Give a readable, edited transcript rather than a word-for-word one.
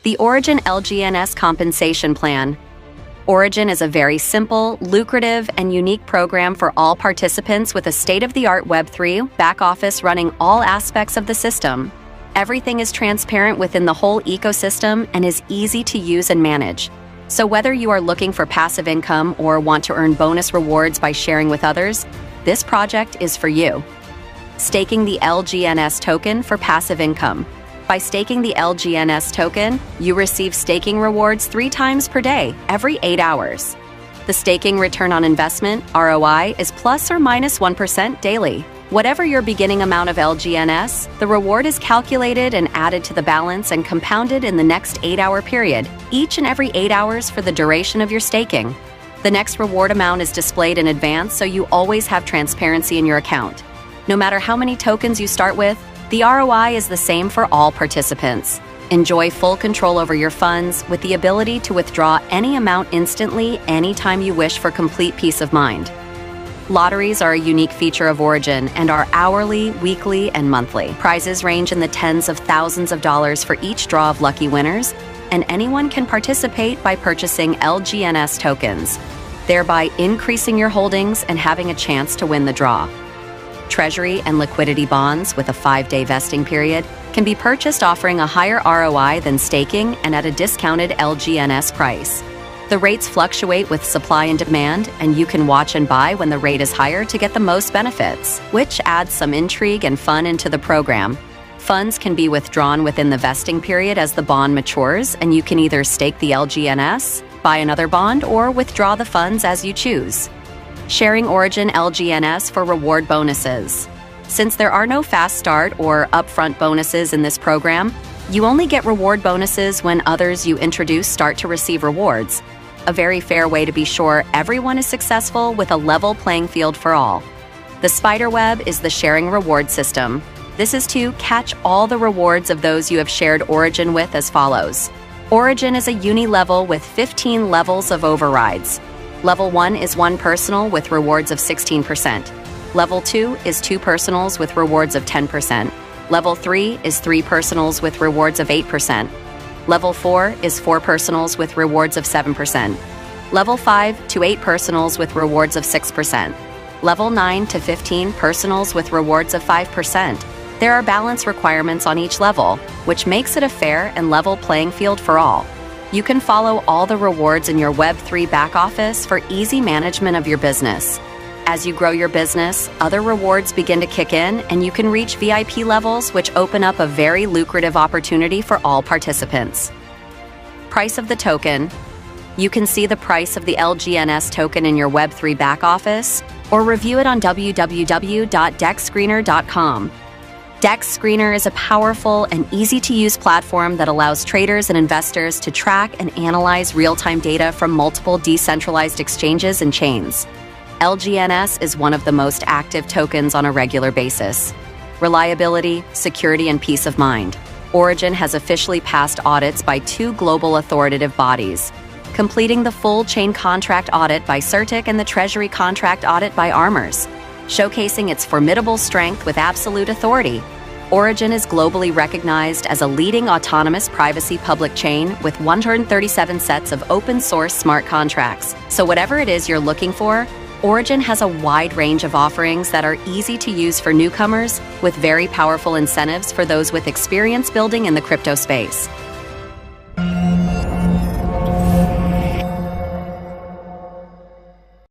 The Origin LGNS Compensation Plan. Origin is a very simple, lucrative, and unique program for all participants with a state-of-the-art Web3 back office running all aspects of the system. Everything is transparent within the whole ecosystem and is easy to use and manage. So whether you are looking for passive income or want to earn bonus rewards by sharing with others, this project is for you. Staking the LGNS token for passive income. By staking the LGNS token, you receive staking rewards 3 times per day, every 8 hours. The staking return on investment, ROI, is plus or minus 1% daily. Whatever your beginning amount of LGNS, the reward is calculated and added to the balance and compounded in the next 8-hour period, each and every 8 hours for the duration of your staking. The next reward amount is displayed in advance so you always have transparency in your account. No matter how many tokens you start with, the ROI is the same for all participants. Enjoy full control over your funds with the ability to withdraw any amount instantly anytime you wish for complete peace of mind. Lotteries are a unique feature of Origin and are hourly, weekly, and monthly. Prizes range in the tens of thousands of dollars for each draw of lucky winners, and anyone can participate by purchasing LGNS tokens, thereby increasing your holdings and having a chance to win the draw. Treasury and liquidity bonds with a 5-day vesting period can be purchased offering a higher ROI than staking and at a discounted LGNS price. The rates fluctuate with supply and demand, and you can watch and buy when the rate is higher to get the most benefits, which adds some intrigue and fun into the program. Funds can be withdrawn within the vesting period as the bond matures, and you can either stake the LGNS, buy another bond, or withdraw the funds as you choose. Sharing Origin LGNS for reward bonuses. Since there are no fast start or upfront bonuses in this program, you only get reward bonuses when others you introduce start to receive rewards. A very fair way to be sure everyone is successful with a level playing field for all. The spiderweb is the sharing reward system. This is to catch all the rewards of those you have shared Origin with as follows. Origin is a uni-level with 15 levels of overrides. Level 1 is 1 personal with rewards of 16%. Level 2 is 2 personals with rewards of 10%. Level 3 is 3 personals with rewards of 8%. Level 4 is 4 personals with rewards of 7%. Level 5 to 8 personals with rewards of 6%. Level 9 to 15 personals with rewards of 5%. There are balance requirements on each level, which makes it a fair and level playing field for all. You can follow all the rewards in your Web3 back office for easy management of your business. As you grow your business, other rewards begin to kick in, and you can reach VIP levels, which open up a very lucrative opportunity for all participants. Price of the token. You can see the price of the LGNS token in your Web3 back office, or review it on www.dexscreener.com. Dex Screener is a powerful and easy-to-use platform that allows traders and investors to track and analyze real-time data from multiple decentralized exchanges and chains. LGNS is one of the most active tokens on a regular basis. Reliability, security, and peace of mind. Origin has officially passed audits by 2 global authoritative bodies, completing the full chain contract audit by CertiK and the Treasury contract audit by Armors, showcasing its formidable strength with absolute authority. Origin is globally recognized as a leading autonomous privacy public chain with 137 sets of open-source smart contracts. So whatever it is you're looking for, Origin has a wide range of offerings that are easy to use for newcomers with very powerful incentives for those with experience building in the crypto space.